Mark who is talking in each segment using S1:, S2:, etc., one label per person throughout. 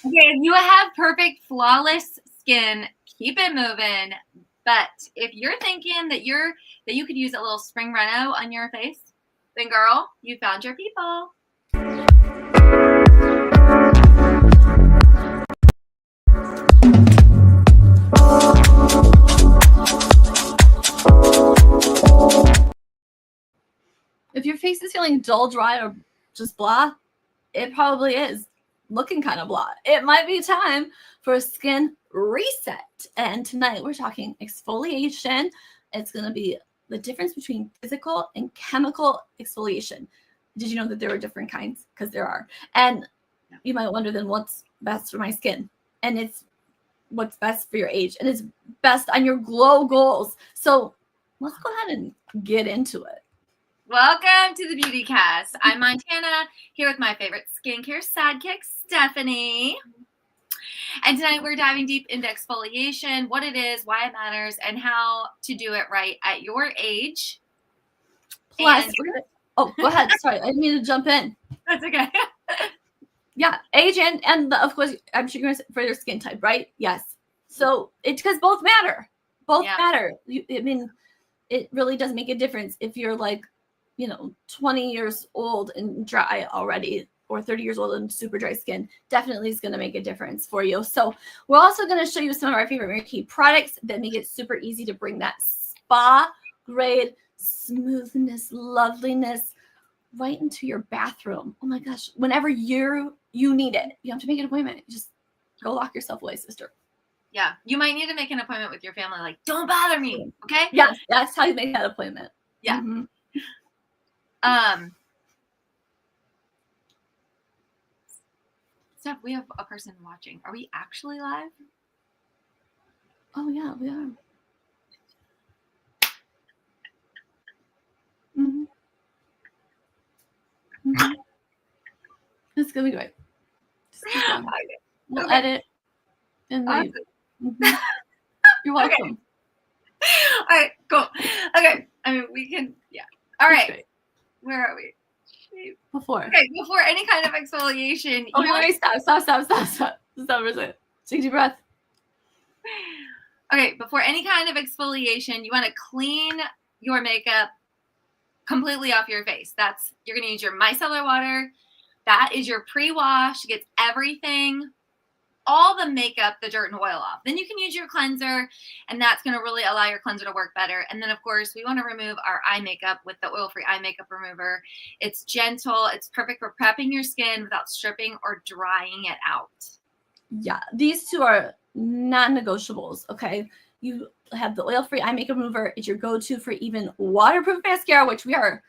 S1: Okay, if you have perfect, flawless skin, keep it moving. But if you're thinking that you could use a little spring reno on your face, then girl, you found your people.
S2: If your face is feeling dull, dry, or just blah, it probably is looking kind of blah. It might be time for a skin reset. And tonight we're talking exfoliation. It's going to be the difference between physical and chemical exfoliation. Did you know that there are different kinds? Because there are. And you might wonder then what's best for my skin? And it's what's best for your age. And it's best on your glow goals. So let's go ahead and get into it.
S1: Welcome to the Beauty Cast. I'm Montana, here with my favorite skincare sidekick, Stephanie. And tonight we're diving deep into exfoliation, what it is, why it matters, and how to do it right at your age.
S2: Plus, oh, go ahead. Sorry, I didn't mean to jump in.
S1: That's okay.
S2: Yeah, age and of course, I'm sure you're going to for your skin type, right? Yes. So it's because both matter. Both matter. I mean, it really does make a difference if you're like, 20 years old and dry already, or 30 years old and super dry skin. Definitely is going to make a difference for you. So we're also going to show you some of our favorite Mary Kay products that make it super easy to bring that spa grade smoothness, loveliness right into your bathroom. Oh my gosh, whenever you need it, you have to make an appointment. Just go lock yourself away, sister.
S1: Yeah, you might need to make an appointment with your family. Like, don't bother me, okay?
S2: Yes, that's how you make that appointment.
S1: Yeah.
S2: Mm-hmm.
S1: Steph, we have a person watching. Are we actually live?
S2: Oh yeah, we are. Mm-hmm. Mm-hmm. It's gonna be great. We'll edit and leave. Mm-hmm. You're welcome.
S1: Okay. All right, cool. Okay, I mean we can. Yeah. All right. Where are we?
S2: Before.
S1: Okay, before any kind of exfoliation.
S2: Okay, wait, stop for a second. Take a deep breath.
S1: Okay, before any kind of exfoliation, you want to clean your makeup completely off your face. You're going to use your micellar water. That is your pre-wash. It gets everything, all the makeup, the dirt and oil off. Then you can use your cleanser, and that's going to really allow your cleanser to work better. And then, of course, we want to remove our eye makeup with the oil-free eye makeup remover. It's gentle. It's perfect for prepping your skin without stripping or drying it out.
S2: Yeah, these two are non-negotiables, okay? You have the oil-free eye makeup remover. It's your go-to for even waterproof mascara, which we are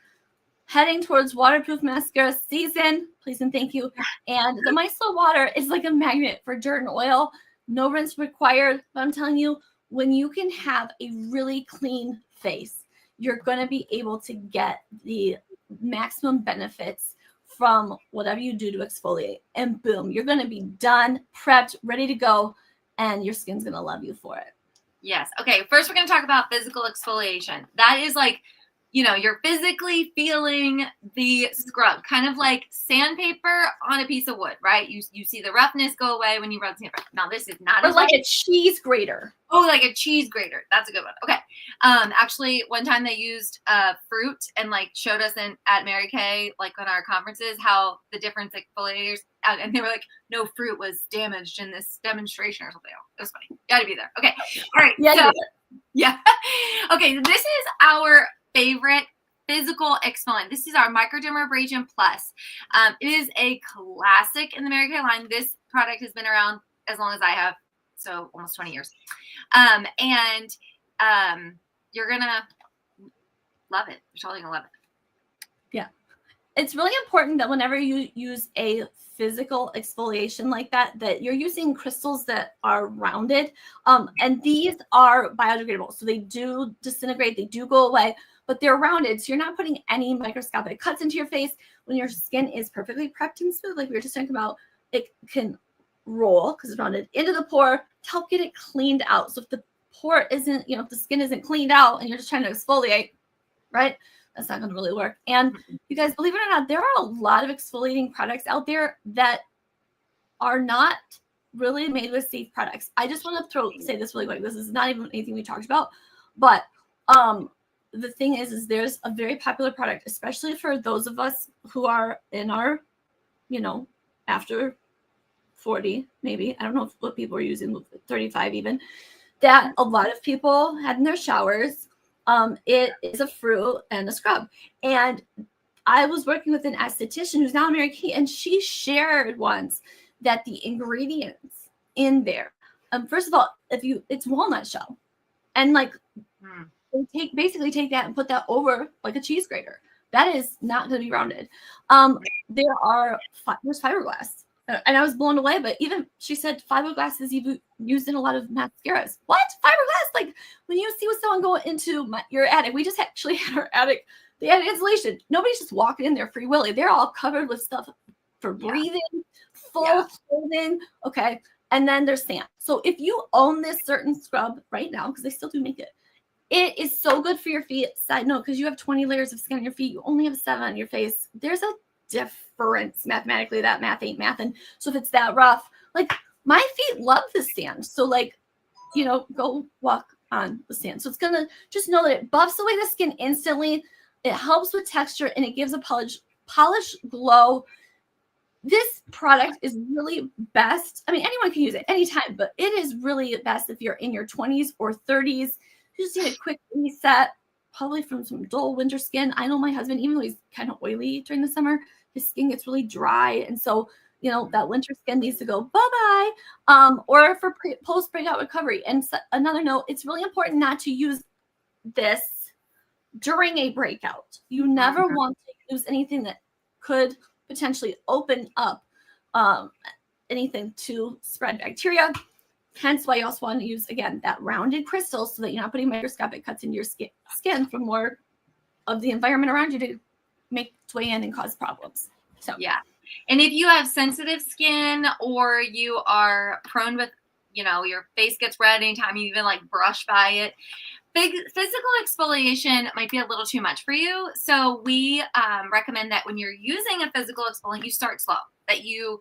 S2: heading towards waterproof mascara season. Please and thank you. And the micellar water is like a magnet for dirt and oil. No rinse required. But I'm telling you, when you can have a really clean face, you're going to be able to get the maximum benefits from whatever you do to exfoliate. And boom, you're going to be done, prepped, ready to go, and your skin's going to love you for it.
S1: Yes. Okay, first we're going to talk about physical exfoliation. That is like, you're physically feeling the scrub, kind of like sandpaper on a piece of wood, right? You see the roughness go away when you rub sandpaper. Now, this is not
S2: like a cheese grater.
S1: Oh, like a cheese grater. That's a good one. Okay. Actually, one time they used fruit and like showed us at Mary Kay, like on our conferences, how the different exfoliators, and they were like, no fruit was damaged in this demonstration or something. It was funny. You gotta be there. Okay. All right.
S2: Yeah.
S1: Yeah. Okay. This is our favorite physical exfoliant. This is our Microdermabrasion Plus. It is a classic in the Mary Kay line. This product has been around as long as I have, so almost 20 years. You're gonna love it. You're totally gonna love it.
S2: Yeah. It's really important that whenever you use a physical exfoliation like that you're using crystals that are rounded. And these are biodegradable. So they do disintegrate, they do go away, but they're rounded. So you're not putting any microscopic cuts into your face. When your skin is perfectly prepped and smooth, like we were just talking about, it can roll because it's rounded into the pore to help get it cleaned out. So if the pore isn't, if the skin isn't cleaned out and you're just trying to exfoliate, right? That's not going to really work. And you guys, believe it or not, there are a lot of exfoliating products out there that are not really made with safe products. I just want to say this really quick. This is not even anything we talked about, but the thing is there's a very popular product, especially for those of us who are in our, after 40, maybe. I don't know what people are using, 35 even, that a lot of people had in their showers. It is a fruit and a scrub. And I was working with an esthetician who's now Mary Kay, and she shared once that the ingredients in there, first of all, it's walnut shell, and like they basically take that and put that over like a cheese grater. That is not going to be rounded. There's fiberglass, and I was blown away. But even she said fiberglass is even used in a lot of mascaras. What? Fiberglass? Like when you see someone go into your attic, we just actually had our attic. They had insulation. Nobody's just walking in there free willy. They're all covered with stuff for breathing, full clothing. Okay. And then there's sand. So if you own this certain scrub right now, because they still do make it, it is so good for your feet. Side note, because you have 20 layers of skin on your feet, you only have 7 on your face. There's a difference mathematically. That math ain't mathin'. So if it's that rough, like my feet love the sand. So like, go walk on the sand. So it's going to just know that it buffs away the skin instantly. It helps with texture, and it gives a polished glow. This product is really best. I mean, anyone can use it anytime, but it is really best if you're in your 20s or 30s. You just need a quick reset, probably from some dull winter skin. I know my husband, even though he's kind of oily during the summer, his skin gets really dry. And so, that winter skin needs to go bye-bye. Or for post-breakout recovery. And another note, it's really important not to use this during a breakout. You never want to use anything that could potentially open up anything to spread bacteria. Hence why you also want to use, again, that rounded crystal so that you're not putting microscopic cuts into your skin for more of the environment around you to make its way in and cause problems. So
S1: yeah. And if you have sensitive skin or you are prone with, your face gets red anytime you even like brush by it, physical exfoliation might be a little too much for you. So we recommend that when you're using a physical exfoliant, you start slow. That you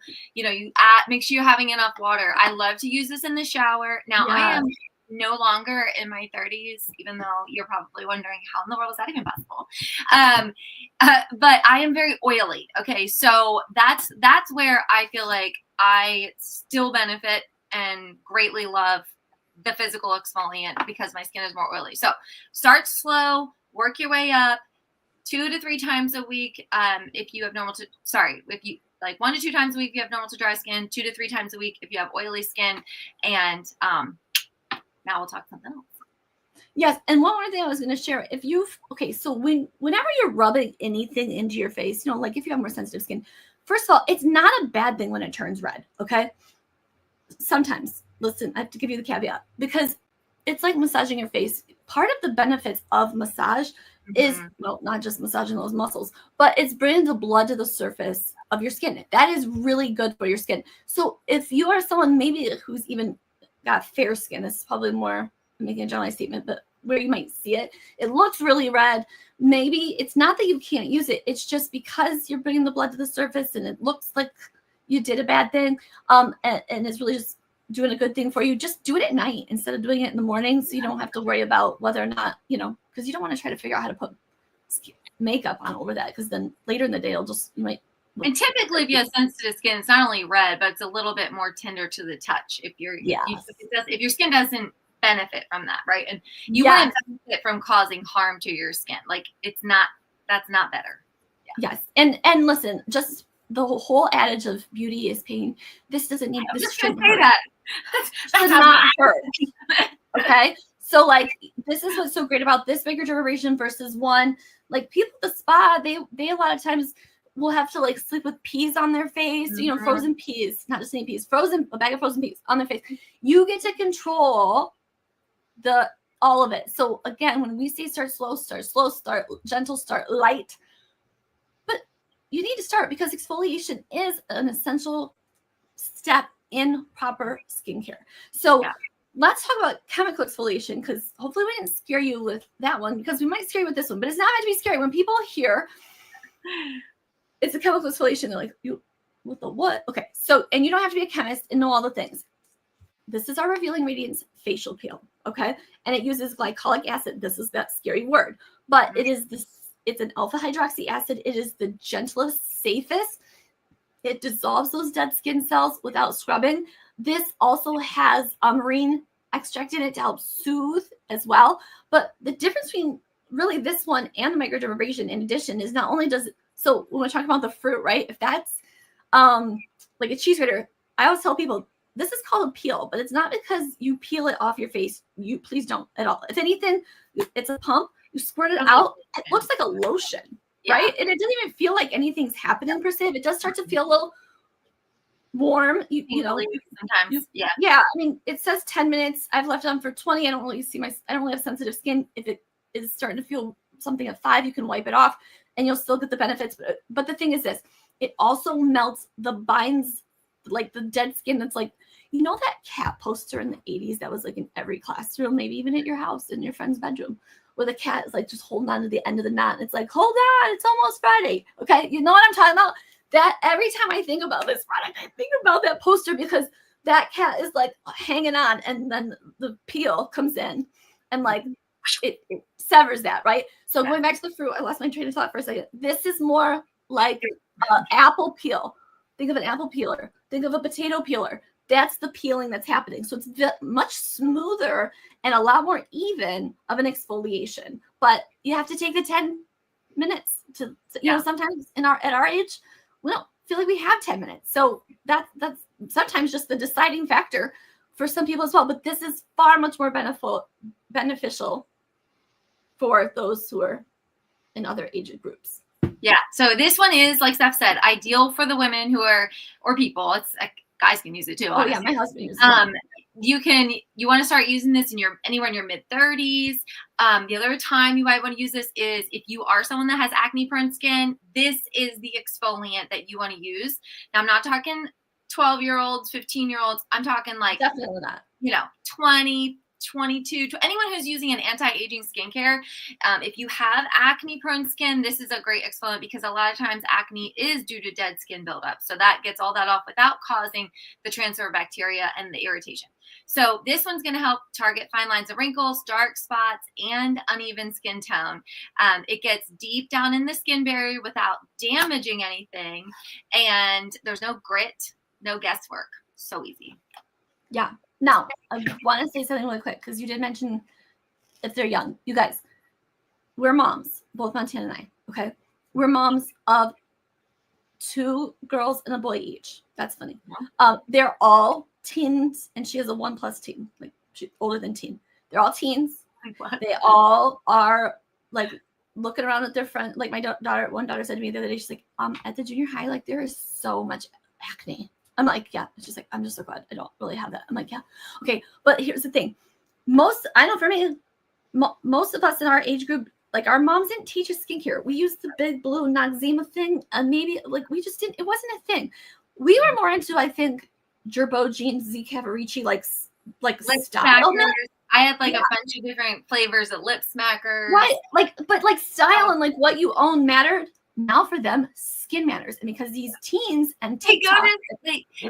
S1: make sure you're having enough water. I love to use this in the shower. Now I am no longer in my 30s, even though you're probably wondering how in the world is that even possible. But I am very oily. Okay, so that's where I feel like I still benefit and greatly love the physical exfoliant because my skin is more oily. So start slow, work your way up, 2 to 3 times a week. If you have if you like 1 to 2 times a week if you have normal to dry skin, 2 to 3 times a week if you have oily skin. And now we'll talk something else.
S2: Yes, and one more thing I was going to share. So whenever you're rubbing anything into your face, like if you have more sensitive skin, first of all, it's not a bad thing when it turns red. Okay, sometimes. Listen, I have to give you the caveat because it's like massaging your face. Part of the benefits of massage is, not just massaging those muscles, but it's bringing the blood to the surface of your skin. That is really good for your skin. So if you are someone maybe who's even got fair skin, this is probably more making a generalized statement, but where you might see it looks really red. Maybe it's not that you can't use it. It's just because you're bringing the blood to the surface and it looks like you did a bad thing. And it's really just doing a good thing for you. Just do it at night instead of doing it in the morning, so you don't have to worry about whether or not, because you don't want to try to figure out how to put makeup on over that, because then later in the day you might.
S1: And typically, if you have sensitive skin, it's not only red, but it's a little bit more tender to the touch. If if your skin doesn't benefit from that, right? And you want to benefit from causing harm to your skin. Like that's not better.
S2: Yeah. Yes, and listen, just the whole adage of beauty is pain. This doesn't need. This shouldn't say that. Does not hurt. Okay, so like this is what's so great about this bigger duration versus one. Like people at the spa, they a lot of times will have to like sleep with peas on their face. Frozen peas, not just any peas, a bag of frozen peas on their face. You get to control all of it. So again, when we say start slow, start gentle, start light. But you need to start because exfoliation is an essential step in proper skincare. So let's talk about chemical exfoliation, because hopefully we didn't scare you with that one, because we might scare you with this one, but it's not meant to be scary. When people hear it's a chemical exfoliation, they're like, with the what? Okay, so, and you don't have to be a chemist and know all the things. This is our Revealing Radiance facial peel, okay? And it uses glycolic acid. This is that scary word, but it is this. It's an alpha hydroxy acid. It is the gentlest, safest. It dissolves those dead skin cells without scrubbing. This also has marine extract in it to help soothe as well. But the difference between really this one and the microdermabrasion, in addition, is not only does it, so when we're talking about the fruit, right? If that's like a cheese grater, I always tell people this is called a peel, but it's not because you peel it off your face. You please don't at all. If anything, it's a pump. You squirt it out. It looks like a lotion, right? And it doesn't even feel like anything's happening per se. If it does start to feel a little warm, you know,
S1: sometimes, yeah.
S2: I mean, it says 10 minutes. I've left it on for 20. I don't really have sensitive skin. If it is starting to feel something at 5, you can wipe it off, and you'll still get the benefits. But the thing is this: it also melts the binds, like the dead skin. That's like, you know, that cat poster in the 80s that was like in every classroom, maybe even at your house, in your friend's bedroom, where the cat is like just holding on to the end of the knot. And it's like, hold on, it's almost Friday. Okay, you know what I'm talking about? That every time I think about this product, I think about that poster, because that cat is like hanging on, and then the peel comes in and like it severs that, right? So going back to the fruit, I lost my train of thought for a second. This is more like apple peel. Think of an apple peeler. Think of a potato peeler. That's the peeling that's happening. So it's much smoother and a lot more even of an exfoliation. But you have to take the 10 minutes to you know, sometimes at our age, we don't feel like we have 10 minutes. So that's sometimes just the deciding factor for some people as well. But this is far much more beneficial for those who are in other age groups.
S1: Yeah. So this one is, like Steph said, ideal for the women who are, or people. It's guys can use it too.
S2: Honestly. Oh yeah, my husband uses it.
S1: You want to start using this anywhere in your mid 30s. The other time you might want to use this is if you are someone that has acne prone skin. This is the exfoliant that you want to use. Now I'm not talking 12-year-olds, 15-year-olds. I'm talking like
S2: definitely not.
S1: 20, 22, to anyone who's using an anti-aging skincare. If you have acne prone skin, this is a great exfoliant, because a lot of times acne is due to dead skin buildup. So that gets all that off without causing the transfer of bacteria and the irritation. So this one's going to help target fine lines of wrinkles, dark spots, and uneven skin tone. It gets deep down in the skin barrier without damaging anything. And there's no grit, no guesswork. So easy.
S2: Yeah. Now, I want to say something really quick, because you did mention if they're young. You guys, we're moms, both Montana and I, okay? We're moms of 2 girls and a boy each. That's funny. They're all teens, and she has a 1+ teen, like she's older than teen. They're all teens. They all are like looking around at their friends. Like my one daughter said to me the other day, she's like, at the junior high, like there is so much acne. I'm like, yeah. She's like, I'm just so glad I don't really have that. I'm like, yeah. Okay. But here's the thing. I know for me, most of us in our age group, like our moms didn't teach us skincare. We used the big blue Noxzema thing. And maybe like we just didn't, it wasn't a thing. We were more into, I think, Gerbo Jeans, Z Cavaricci, like style.
S1: I had like a bunch of different flavors of lip smackers.
S2: Right. But style and like what you own mattered. Now for them, skin matters. And because these teens and TikTok,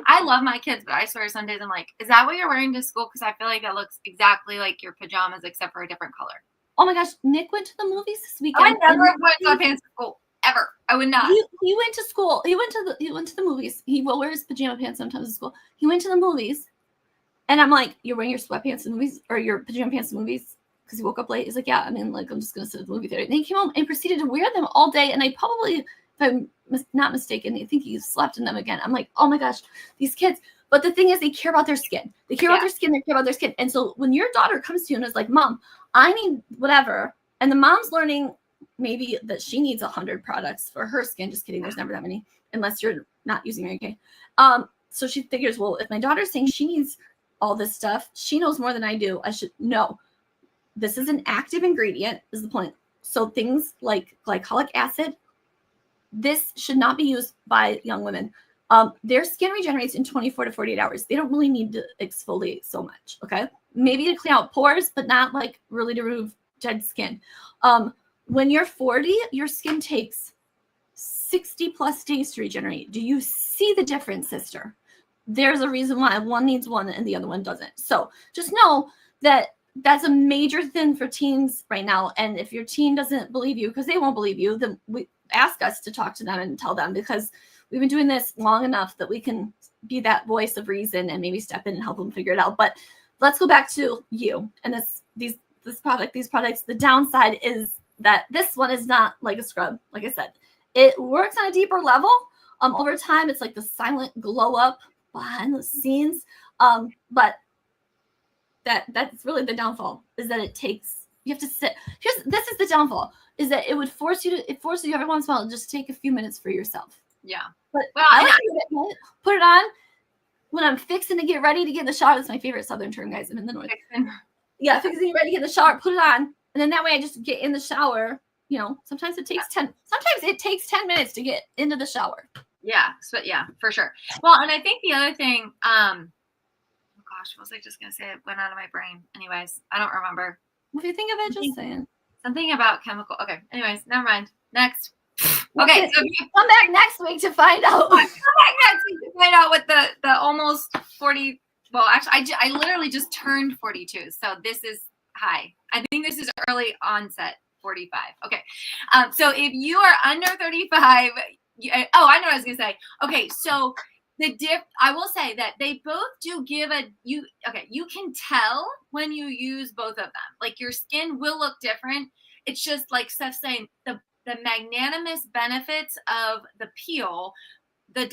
S1: I love my kids, but I swear some days I'm like, is that what you're wearing to school? Because I feel like that looks exactly like your pajamas, except for a different color.
S2: Oh my gosh, Nick went to the movies this weekend.
S1: I never went sweatpants to school ever. I would not.
S2: He went to school. He went to the movies. He will wear his pajama pants sometimes at school. He went to the movies, and I'm like, you're wearing your sweatpants to the movies or your pajama pants to the movies? Because he woke up late. He's like, yeah, I mean, like, I'm just going to sit at the movie theater. And he came home and proceeded to wear them all day. And I probably, if I'm not mistaken, I think he slept in them again. I'm like, oh my gosh, these kids. But the thing is, they care about their skin. They care about their skin. They care about their skin. And so when your daughter comes to you and is like, Mom, I need whatever. And the mom's learning maybe that she needs 100 products for her skin. Just kidding. There's never that many, unless you're not using Mary Kay. So she figures, well, if my daughter's saying she needs all this stuff, she knows more than I do. I should know. This is an active ingredient, is the point. So things like glycolic acid, this should not be used by young women. Their skin regenerates in 24 to 48 hours. They don't really need to exfoliate so much, okay? Maybe to clean out pores, but not like really to remove dead skin. When you're 40, your skin takes 60 plus days to regenerate. Do you see the difference, sister? There's a reason why one needs one and the other one doesn't. So just know that that's a major thing for teens right now. And if your teen doesn't believe you, because they won't believe you, then we ask us to talk to them and tell them, because we've been doing this long enough that we can be that voice of reason and maybe step in and help them figure it out. But let's go back to you and these products. The downside is that this one is not like a scrub. Like I said, it works on a deeper level. Over time, it's like the silent glow up behind the scenes. But that's really the downfall, is that you have to sit. This is the downfall, is that it forces you every once in a while to just take a few minutes for yourself.
S1: Yeah.
S2: But I like to put it on when I'm fixing to get ready to get in the shower. That's my favorite Southern term, guys. I'm in the North. Yeah, fixing to get ready to get in the shower, put it on. And then that way I just get in the shower. You know, sometimes it takes 10 minutes to get into the shower.
S1: Yeah. So yeah, for sure. Well, and I think the other thing, oh gosh, what was I just going to say? It went out of my brain. Anyways, I don't remember.
S2: If you think of it, just saying.
S1: Something about chemical. Okay. Anyways, never mind. Next. Okay. So
S2: come back next week to find out.
S1: Come back next week to find out what the almost 40. Well, actually, I literally just turned 42. So this is high. I think this is early onset 45. Okay. So if you are under 35, I know what I was going to say. Okay. So I will say that they both do give you can tell when you use both of them. Like, your skin will look different. It's just like Steph's saying, the magnanimous benefits of the peel, the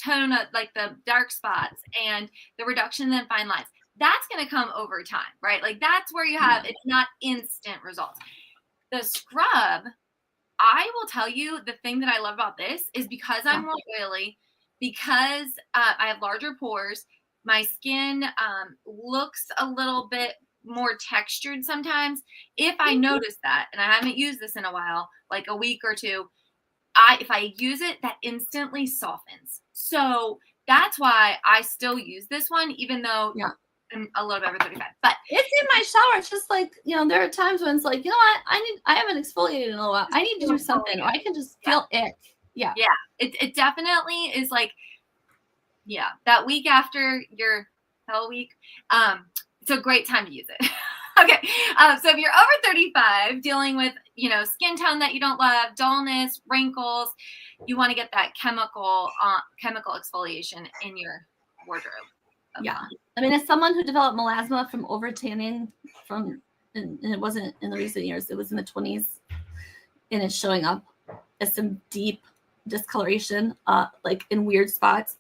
S1: tone of, like, the dark spots and the reduction in fine lines, that's going to come over time, right? Like, that's where you have, it's not instant results. The scrub, I will tell you, the thing that I love about this is because I'm more oily, because I have larger pores, my skin looks a little bit more textured sometimes. If I notice that, and I haven't used this in a while, like a week or two, if I use it, that instantly softens. So that's why I still use this one, even though I'm a little bit over 35. But
S2: it's in my shower. It's just like, there are times when it's like, you know what? I haven't exfoliated in a while. I need to do something, or I can just feel it. Yeah. Yeah.
S1: It definitely is like, that week after your hell week, it's a great time to use it. Okay. So if you're over 35, dealing with, skin tone that you don't love, dullness, wrinkles, you want to get that chemical exfoliation in your wardrobe.
S2: Yeah. I mean, as someone who developed melasma from over tanning and it wasn't in the recent years, it was in the 20s, and it's showing up as some deep discoloration, like in weird spots.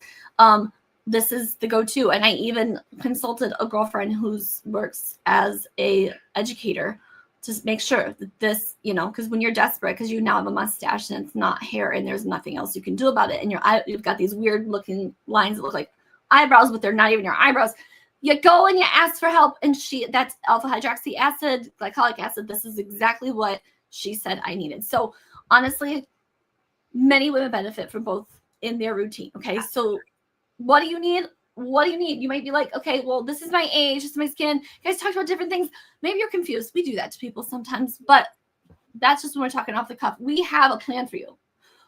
S2: This is the go-to. And I even consulted a girlfriend who works as a educator to make sure that this, because when you're desperate, because you now have a mustache and it's not hair and there's nothing else you can do about it, and you've got these weird looking lines that look like eyebrows, but they're not even your eyebrows. You go and you ask for help, and that's alpha hydroxy acid, glycolic acid. This is exactly what she said I needed. So honestly, many women benefit from both in their routine. Okay. So what do you need? You might be like, okay, well, this is my age, this is my skin. You guys talked about different things. Maybe you're confused. We do that to people sometimes, but that's just when we're talking off the cuff. We have a plan for you.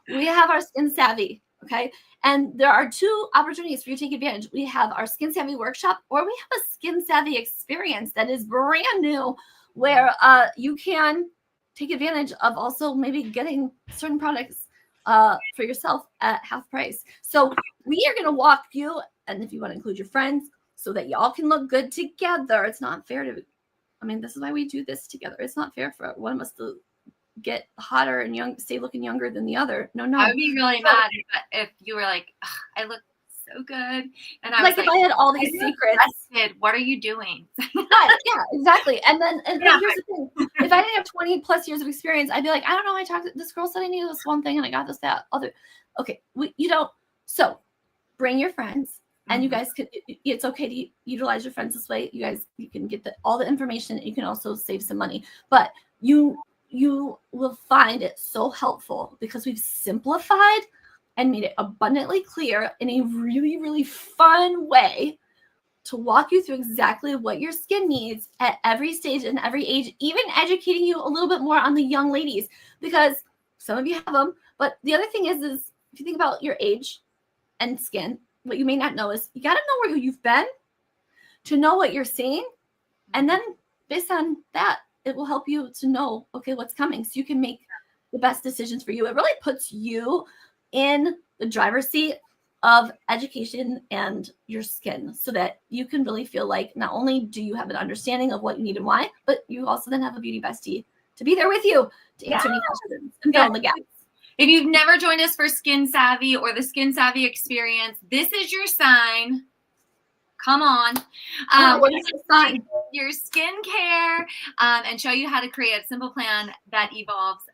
S2: We have our Skin Savvy. Okay. And there are two opportunities for you to take advantage. We have our Skin Savvy workshop, or we have a Skin Savvy experience that is brand new, where you can take advantage of also maybe getting certain products for yourself at half price. So we are going to walk you, and if you want to include your friends, so that y'all can look good together. It's not fair this is why we do this together. It's not fair for one of us to get hotter and stay looking younger than the other. No.
S1: I would be really mad if you were like, I look so good, and I was
S2: like, if I had all these secrets,
S1: what are you doing?
S2: Yeah, exactly. And then here's the thing: if I didn't have 20 plus years of experience, I'd be like, I don't know. This girl said I needed this one thing, and I got this, that, other. Okay, So bring your friends, and you guys could. It's okay to utilize your friends this way. You can get all the information. You can also save some money, but you will find it so helpful because we've simplified and made it abundantly clear in a really, really fun way to walk you through exactly what your skin needs at every stage and every age, even educating you a little bit more on the young ladies, because Some of you have them. But the other thing is if you think about your age and skin, what you may not know is you got to know where you've been to know what you're seeing. And then based on that, it will help you to know, okay, what's coming. So you can make the best decisions for you. It really puts you in the driver's seat of education and your skin so that you can really feel like not only do you have an understanding of what you need and why, but you also then have a beauty bestie to be there with you to answer any questions and fill in the gaps.
S1: If you've never joined us for Skin Savvy or the Skin Savvy experience, this is your sign. Come on.
S2: What is the sign?
S1: Your skincare and show you how to create a simple plan that evolves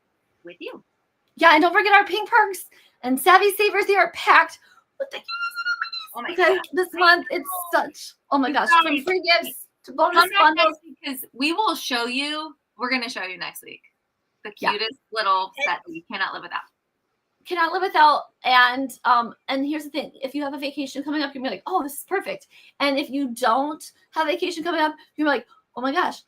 S1: with you.
S2: Yeah, and don't forget our pink perks and Savvy Savers. They are packed with the because this month it's such, oh my gosh, from free gifts to bonus bundles.
S1: Because we will show you, we're going to show you next week, the cutest little set that you cannot live without.
S2: Cannot live without. And here's the thing, if you have a vacation coming up, you're gonna be like, oh, this is perfect. And if you don't have a vacation coming up, you're like, oh my gosh,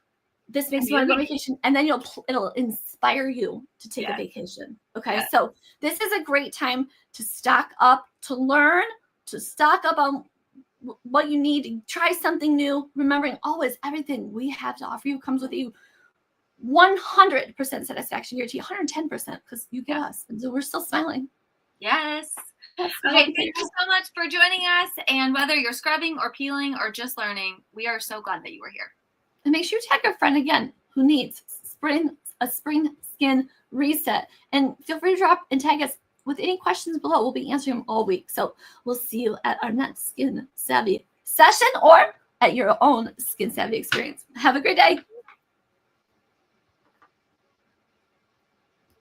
S2: this makes me want to go on vacation. And then it'll inspire you to take a vacation. Okay. So this is a great time to stock up, to learn, to stock up on what you need, to try something new, remembering always everything we have to offer you comes with you 100% satisfaction guarantee, 110% because you get us, and so we're still smiling.
S1: Yes. Okay, thank you so much for joining us. And whether you're scrubbing or peeling or just learning, we are so glad that you were here.
S2: And make sure you tag a friend again who needs a spring skin reset. And feel free to drop and tag us with any questions below. We'll be answering them all week. So we'll see you at our next Skin Savvy session or at your own Skin Savvy experience. Have a great day.